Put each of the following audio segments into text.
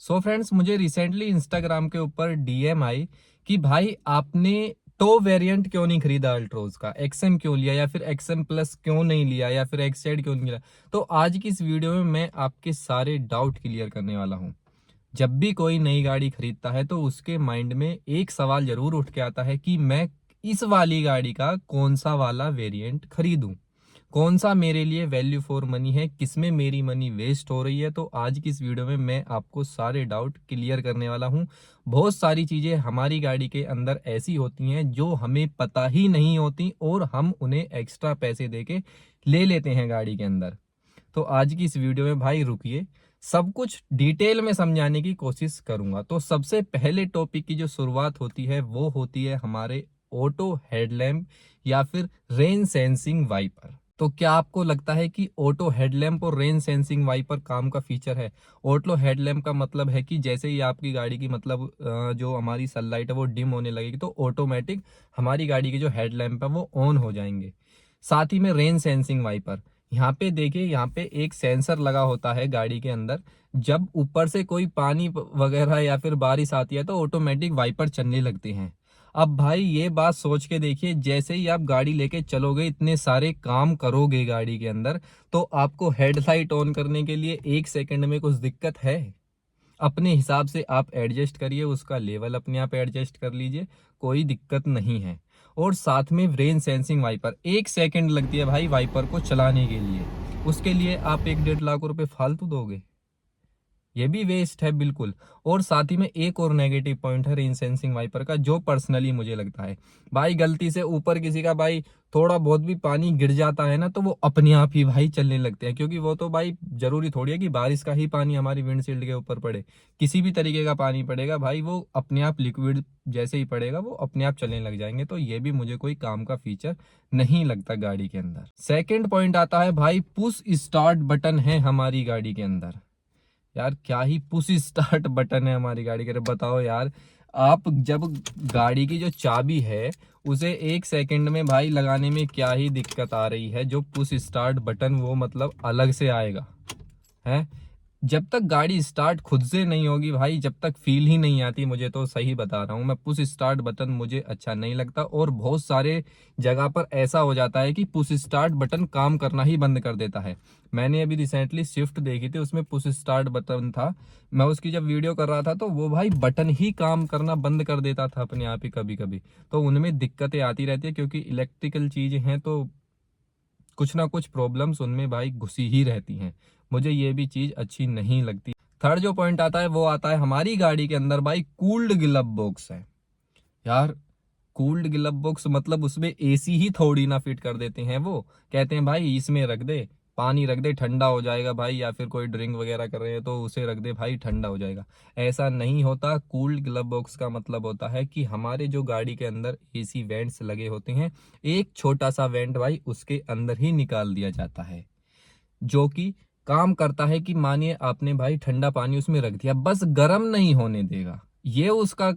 So friends, मुझे recently Instagram के ऊपर डीएम आई कि भाई आपने टॉप वेरिएंट क्यों नहीं खरीदा अल्ट्रोज का, एक्सएम क्यों लिया या फिर एक्सएम प्लस क्यों नहीं लिया या फिर एक्सजेड क्यों नहीं लिया। तो आज की इस वीडियो में मैं आपके सारे डाउट क्लियर करने वाला हूँ। जब भी कोई नई गाड़ी खरीदता है तो उसके माइंड में एक सवाल जरूर उठ के आता है कि मैं इस वाली गाड़ी का कौन सा वाला वेरिएंट खरीदूं, कौन सा मेरे लिए वैल्यू फॉर मनी है, किसमें मेरी मनी वेस्ट हो रही है। तो आज की इस वीडियो में मैं आपको सारे डाउट क्लियर करने वाला हूं। बहुत सारी चीजें हमारी गाड़ी के अंदर ऐसी होती हैं जो हमें पता ही नहीं होती और हम उन्हें एक्स्ट्रा पैसे देके ले लेते हैं गाड़ी के अंदर। तो आज की इस वीडियो में भाई रुकिए, सब कुछ डिटेल में समझाने की कोशिश करूंगा। तो सबसे पहले टॉपिक की जो शुरुआत होती है वो होती है हमारे ऑटो हेडलैम्प या फिर रेन सेंसिंग वाइपर। तो क्या आपको लगता है कि ऑटो हेडलैम्प और रेन सेंसिंग वाइपर काम का फीचर है? ऑटो हेडलैम्प का मतलब है कि जैसे ही आपकी गाड़ी की मतलब जो हमारी सनलाइट है वो डिम होने लगेगी तो ऑटोमेटिक हमारी गाड़ी के जो हेडलैम्प है वो ऑन हो जाएंगे। साथ ही में रेन सेंसिंग वाइपर, यहाँ पे देखिए, यहाँ पे एक सेंसर लगा होता है गाड़ी के अंदर। जब ऊपर से कोई पानी वगैरह या फिर बारिश आती है तो ऑटोमेटिक वाइपर चलने लगते हैं। अब भाई ये बात सोच के देखिए, जैसे ही आप गाड़ी लेके चलोगे, इतने सारे काम करोगे गाड़ी के अंदर, तो आपको हेडलाइट ऑन करने के लिए 1 सेकंड में कुछ दिक्कत है? अपने हिसाब से आप एडजस्ट करिए, उसका लेवल अपने आप एडजस्ट कर लीजिए, कोई दिक्कत नहीं है। और साथ में रेन सेंसिंग वाइपर, 1 सेकंड लगती है भाई वाइपर को चलाने के लिए, उसके लिए आप 1-1.5 लाख रुपए फालतू दोगे? ये भी वेस्ट है बिल्कुल। और साथ ही में एक और नेगेटिव पॉइंट है रेन सेंसिंग वाइपर का, जो पर्सनली मुझे लगता है, भाई गलती से ऊपर किसी का भाई थोड़ा बहुत भी पानी गिर जाता है ना तो वो अपने आप ही भाई चलने लगते हैं, क्योंकि वो तो भाई जरूरी थोड़ी है कि बारिश का ही पानी हमारी विंडशील्ड के ऊपर पड़े। किसी भी तरीके का पानी पड़ेगा भाई, वो अपने आप लिक्विड जैसे ही पड़ेगा वो अपने आप चलने लग जाएंगे। तो ये भी मुझे कोई काम का फीचर नहीं लगता गाड़ी के अंदर। सेकेंड पॉइंट आता है भाई, पुश स्टार्ट बटन है हमारी गाड़ी के अंदर। यार क्या ही पुश स्टार्ट बटन है हमारी गाड़ी के, बताओ यार। आप जब गाड़ी की जो चाबी है उसे 1 सेकंड में भाई लगाने में क्या ही दिक्कत आ रही है, जो पुश स्टार्ट बटन वो मतलब अलग से आएगा है। जब तक गाड़ी स्टार्ट खुद से नहीं होगी भाई, जब तक फील ही नहीं आती, मुझे तो सही बता रहा हूँ मैं, पुश स्टार्ट बटन मुझे अच्छा नहीं लगता। और बहुत सारे जगह पर ऐसा हो जाता है कि पुश स्टार्ट बटन काम करना ही बंद कर देता है। मैंने अभी रिसेंटली स्विफ्ट देखी थी, उसमें पुश स्टार्ट बटन था। मैं उसकी जब वीडियो कर रहा था तो वो भाई बटन ही काम करना बंद कर देता था अपने आप ही कभी कभी। तो उनमें दिक्कतें आती रहती है, क्योंकि इलेक्ट्रिकल चीजें हैं तो कुछ ना कुछ प्रॉब्लम्स उनमें भाई घुसी ही रहती हैं। मुझे ये भी चीज अच्छी नहीं लगती। थर्ड जो पॉइंट आता है वो आता है हमारी गाड़ी के अंदर भाई कूल्ड ग्लव बॉक्स है। यार कूल्ड ग्लव बॉक्स मतलब उसमें एसी ही थोड़ी ना फिट कर देते हैं, वो कहते हैं भाई इसमें रख दे, पानी रख दे ठंडा हो जाएगा भाई, या फिर कोई ड्रिंक वगैरह कर रहे हैं तो उसे रख दे भाई ठंडा हो जाएगा। ऐसा नहीं होता। कूल्ड ग्लव बॉक्स का मतलब होता है कि हमारे जो गाड़ी के अंदर एसी वेंट्स लगे होते हैं, एक छोटा सा वेंट भाई उसके अंदर ही निकाल दिया जाता है, जो कि काम करता है कि मानिए आपने भाई ठंडा पानी उसमें रख दिया, बस गर्म नहीं होने देगा। ये उसका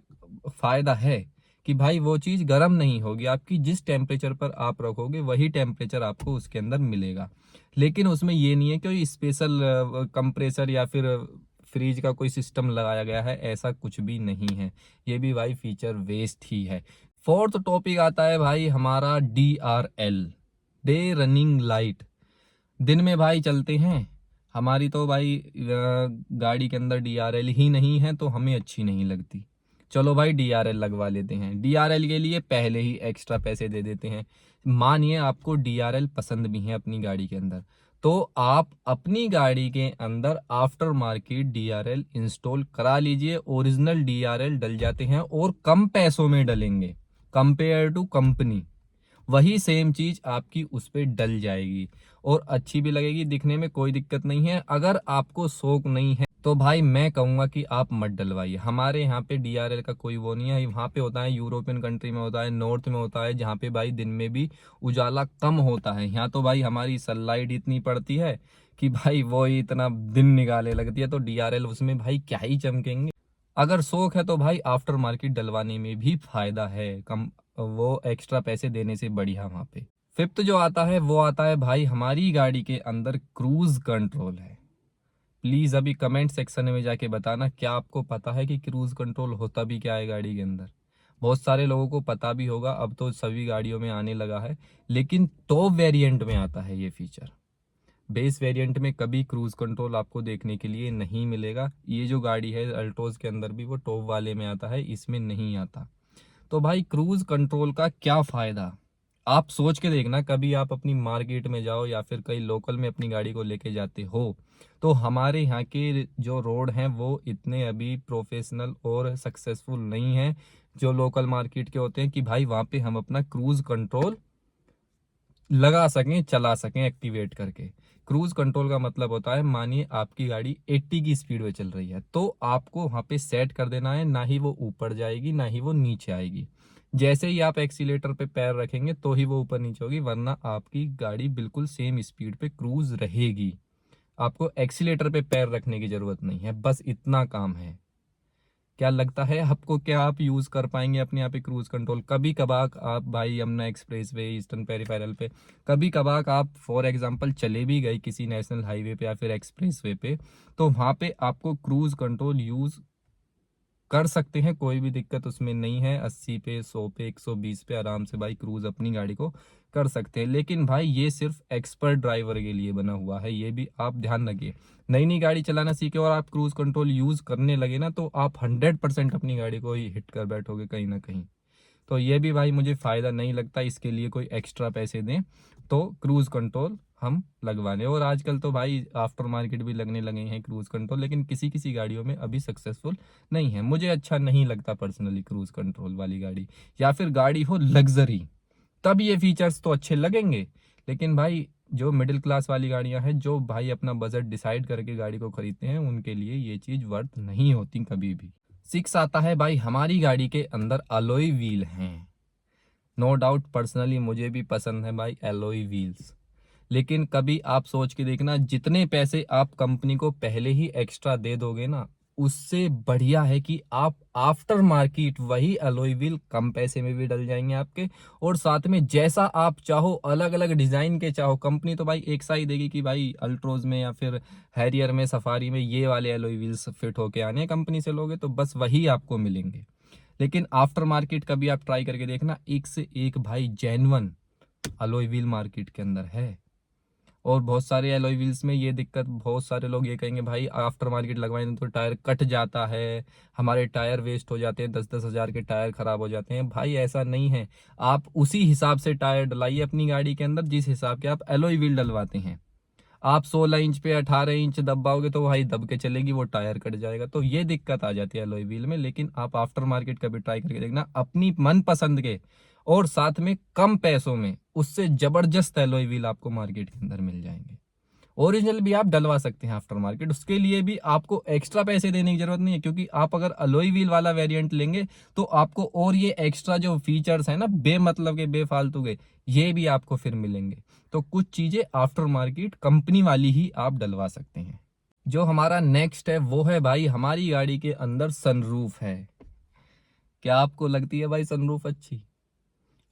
फायदा है कि भाई वो चीज गर्म नहीं होगी, आपकी जिस टेम्परेचर पर आप रखोगे वही टेम्परेचर आपको उसके अंदर मिलेगा। लेकिन उसमें ये नहीं है कि स्पेशल कंप्रेसर या फिर फ्रिज का कोई सिस्टम लगाया गया है, ऐसा कुछ भी नहीं है। ये भी भाई फीचर वेस्ट ही है। फोर्थ टॉपिक आता है भाई हमारा DRL, डे रनिंग लाइट। दिन में भाई चलते हैं, हमारी तो भाई गाड़ी के अंदर DRL ही नहीं है तो हमें अच्छी नहीं लगती। चलो भाई DRL लगवा लेते हैं, DRL के लिए पहले ही एक्स्ट्रा पैसे दे देते हैं। मानिए आपको DRL पसंद भी है अपनी गाड़ी के अंदर, तो आप अपनी गाड़ी के अंदर आफ्टर मार्केट DRL इंस्टॉल करा लीजिए। ओरिजिनल DRL डल जाते हैं और कम पैसों में डलेंगे कंपेयर टू कंपनी। वही सेम चीज आपकी उस पे डल जाएगी और अच्छी भी लगेगी, दिखने में कोई दिक्कत नहीं है। अगर आपको शौक नहीं है तो भाई मैं कहूंगा कि आप मत डलवाइए। हमारे यहाँ पे DRL का कोई वो नहीं है, वहाँ पे होता है यूरोपियन कंट्री में होता है, नॉर्थ में होता है, जहाँ पे भाई दिन में भी उजाला कम होता है। यहाँ तो भाई हमारी सनलाइट इतनी पड़ती है कि भाई वो ही इतना दिन निकाले लगती है, तो DRL उसमें भाई क्या ही चमकेंगे। अगर शौक है तो भाई आफ्टर मार्केट डलवाने में भी फायदा है, कम वो एक्स्ट्रा पैसे देने से बढ़िया वहां पे। फिफ्थ जो आता है वो आता है भाई हमारी गाड़ी के अंदर क्रूज कंट्रोल है। प्लीज़ अभी कमेंट सेक्शन में जाके बताना, क्या आपको पता है कि क्रूज़ कंट्रोल होता भी क्या है गाड़ी के अंदर। बहुत सारे लोगों को पता भी होगा, अब तो सभी गाड़ियों में आने लगा है, लेकिन टॉप वेरिएंट में आता है ये फीचर। बेस वेरिएंट में कभी क्रूज़ कंट्रोल आपको देखने के लिए नहीं मिलेगा। ये जो गाड़ी है अल्ट्रोज के अंदर भी वो टॉप वाले में आता है, इसमें नहीं आता। तो भाई क्रूज़ कंट्रोल का क्या फ़ायदा, आप सोच के देखना। कभी आप अपनी मार्केट में जाओ या फिर कहीं लोकल में अपनी गाड़ी को लेके जाते हो, तो हमारे यहाँ के जो रोड हैं वो इतने अभी प्रोफेशनल और सक्सेसफुल नहीं हैं जो लोकल मार्केट के होते हैं कि भाई वहाँ पे हम अपना क्रूज़ कंट्रोल लगा सकें, चला सकें एक्टिवेट करके। क्रूज कंट्रोल का मतलब होता है, मानिए आपकी गाड़ी 80 की स्पीड में चल रही है, तो आपको वहां पे सेट कर देना है, ना ही वो ऊपर जाएगी ना ही वो नीचे आएगी। जैसे ही आप एक्सीलेटर पे पैर रखेंगे तो ही वो ऊपर नीचे होगी, वरना आपकी गाड़ी बिल्कुल सेम स्पीड पे क्रूज रहेगी। आपको एक्सीलेटर पे पैर रखने की जरूरत नहीं है, बस इतना काम है। क्या लगता है आपको, क्या आप यूज कर पाएंगे अपने यहाँ पे क्रूज कंट्रोल? कभी कभार आप भाई Yamuna express way, eastern peripheral पे कभी कभार आप फॉर एग्जांपल चले भी गए किसी नेशनल हाईवे पे या फिर एक्सप्रेस वे पे, तो वहां पे आपको क्रूज कंट्रोल यूज कर सकते हैं, कोई भी दिक्कत उसमें नहीं है। 80 पे, 100 पे, 120 पे आराम से भाई क्रूज अपनी गाड़ी को कर सकते हैं। लेकिन भाई ये सिर्फ एक्सपर्ट ड्राइवर के लिए बना हुआ है, ये भी आप ध्यान रखिए। नई नई गाड़ी चलाना सीखे और आप क्रूज कंट्रोल यूज करने लगे ना, तो आप 100% अपनी गाड़ी को ही हिट कर बैठोगे कहीं ना कहीं। तो ये भी भाई मुझे फ़ायदा नहीं लगता, इसके लिए कोई एक्स्ट्रा पैसे दें तो क्रूज़ कंट्रोल हम लगवा लें। और आजकल तो भाई आफ्टर मार्केट भी लगने लगे हैं क्रूज़ कंट्रोल, लेकिन किसी किसी गाड़ियों में अभी सक्सेसफुल नहीं है। मुझे अच्छा नहीं लगता पर्सनली क्रूज़ कंट्रोल वाली गाड़ी, या फिर गाड़ी हो लग्जरी, तब ये फीचर्स तो अच्छे लगेंगे। लेकिन भाई जो मिडिल क्लास वाली गाड़ियां हैं, जो भाई अपना बजट डिसाइड करके गाड़ी को खरीदते हैं, उनके लिए ये चीज़ वर्थ नहीं होती कभी भी। 6 आता है भाई, हमारी गाड़ी के अंदर अलॉय व्हील हैं। नो डाउट पर्सनली मुझे भी पसंद है भाई एलॉय व्हील्स, लेकिन कभी आप सोच के देखना, जितने पैसे आप कंपनी को पहले ही एक्स्ट्रा दे दोगे ना, उससे बढ़िया है कि आप आफ्टर मार्केट वही अलॉय व्हील कम पैसे में भी डल जाएंगे आपके। और साथ में जैसा आप चाहो, अलग अलग डिजाइन के चाहो, कंपनी तो भाई एक सा ही देगी कि भाई अल्ट्रोज में या फिर हैरियर में, सफारी में ये वाले अलॉय व्हील्स फिट होके आने हैं, कंपनी से लोगे तो बस वही आपको मिलेंगे। लेकिन आफ्टर मार्केट कभी आप ट्राई करके देखना, एक से एक भाई जेन्युइन अलॉय व्हील मार्केट के अंदर है। और बहुत सारे एलॉय व्हील्स में ये दिक्कत, बहुत सारे लोग ये कहेंगे भाई आफ्टर मार्केट लगवाएंगे तो टायर कट जाता है, हमारे टायर वेस्ट हो जाते हैं, 10-10 हज़ार के टायर खराब हो जाते हैं। भाई ऐसा नहीं है, आप उसी हिसाब से टायर डलाइए अपनी गाड़ी के अंदर जिस हिसाब के आप एलॉय व्हील डलवाते हैं। आप 16 इंच पे 18 इंच दबाओगे तो भाई दब के चलेगी, वो टायर कट जाएगा, तो ये दिक्कत आ जाती है अलॉय व्हील में। लेकिन आप आफ्टर मार्केट कभी ट्राई करके देखना, अपनी मन पसंद के और साथ में कम पैसों में उससे जबरदस्त एलॉय व्हील आपको मार्केट के अंदर मिल जाएंगे। ओरिजिनल भी आप डलवा सकते हैं आफ्टर मार्केट, उसके लिए भी आपको एक्स्ट्रा पैसे देने की जरूरत नहीं है, क्योंकि आप अगर अलॉय व्हील वाला वेरिएंट लेंगे तो आपको और ये एक्स्ट्रा जो फीचर्स है ना, बेमतलब के, बेफालतू के, ये भी आपको फिर मिलेंगे। तो कुछ चीजें आफ्टर मार्केट कंपनी वाली ही आप डलवा सकते हैं। जो हमारा नेक्स्ट है वो है भाई, हमारी गाड़ी के अंदर सनरूफ है। क्या आपको लगती है भाई सनरूफ अच्छी?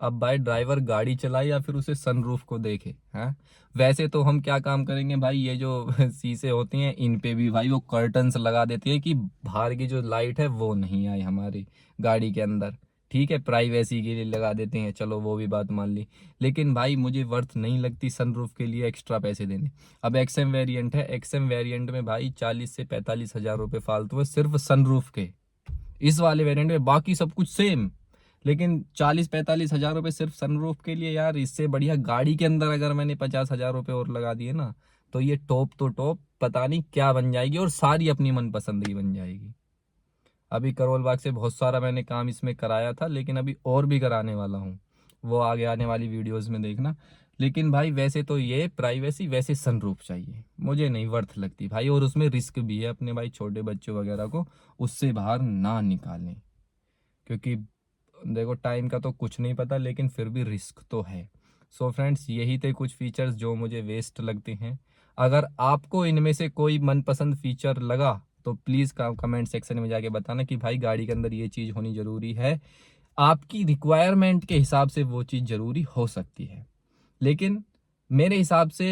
अब भाई ड्राइवर गाड़ी चलाए या फिर उसे सनरूफ को देखे, हैं? वैसे तो हम क्या काम करेंगे भाई, ये जो शीशे होते हैं इन पे भी भाई वो कर्टन्स लगा देते हैं कि बाहर की जो लाइट है वो नहीं आए हमारी गाड़ी के अंदर। ठीक है, प्राइवेसी के लिए लगा देते हैं, चलो वो भी बात मान ली। लेकिन भाई मुझे वर्थ नहीं लगती सनरूफ के लिए एक्स्ट्रा पैसे देने। अब एक्सएम वेरिएंट है, एक्सएम वेरिएंट में भाई 40 से 45 हज़ार रुपये फालतू है सिर्फ सनरूफ के। इस वाले वेरिएंट में बाकी सब कुछ सेम, लेकिन 40-45 हज़ार रुपये सिर्फ सनरूफ के लिए। यार इससे बढ़िया गाड़ी के अंदर अगर मैंने 50 हज़ार रुपये और लगा दिए ना, तो ये टॉप तो टॉप पता नहीं क्या बन जाएगी, और सारी अपनी मनपसंद की बन जाएगी। अभी करोल बाग से बहुत सारा मैंने काम इसमें कराया था, लेकिन अभी और भी कराने वाला हूँ, वो आगे आने वाली वीडियोस में देखना। लेकिन भाई वैसे तो ये प्राइवेसी, वैसे सनरूफ चाहिए, मुझे नहीं वर्थ लगती भाई। और उसमें रिस्क भी है, अपने भाई छोटे बच्चों वगैरह को उससे बाहर ना निकालें, क्योंकि देखो टाइम का तो कुछ नहीं पता, लेकिन फिर भी रिस्क तो है। सो फ्रेंड्स, यही थे कुछ फीचर्स जो मुझे वेस्ट लगते हैं। अगर आपको इनमें से कोई मनपसंद फीचर लगा तो प्लीज़ कमेंट सेक्शन में जाके बताना कि भाई गाड़ी के अंदर ये चीज़ होनी ज़रूरी है। आपकी रिक्वायरमेंट के हिसाब से वो चीज़ ज़रूरी हो सकती है, लेकिन मेरे हिसाब से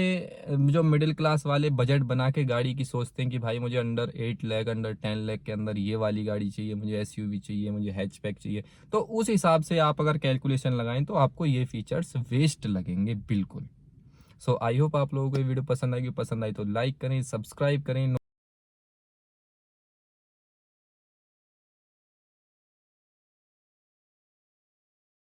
जो मिडिल क्लास वाले बजट बना के गाड़ी की सोचते हैं कि भाई मुझे अंडर 8 लाख, अंडर 10 लाख के अंदर ये वाली गाड़ी चाहिए, मुझे एसयूवी चाहिए, मुझे हैचबैक चाहिए, तो उस हिसाब से आप अगर कैलकुलेशन लगाएं तो आपको ये फीचर्स वेस्ट लगेंगे बिल्कुल। सो आई होप आप लोगों को ये वीडियो पसंद आएगी, पसंद आई तो लाइक करें, सब्सक्राइब करें।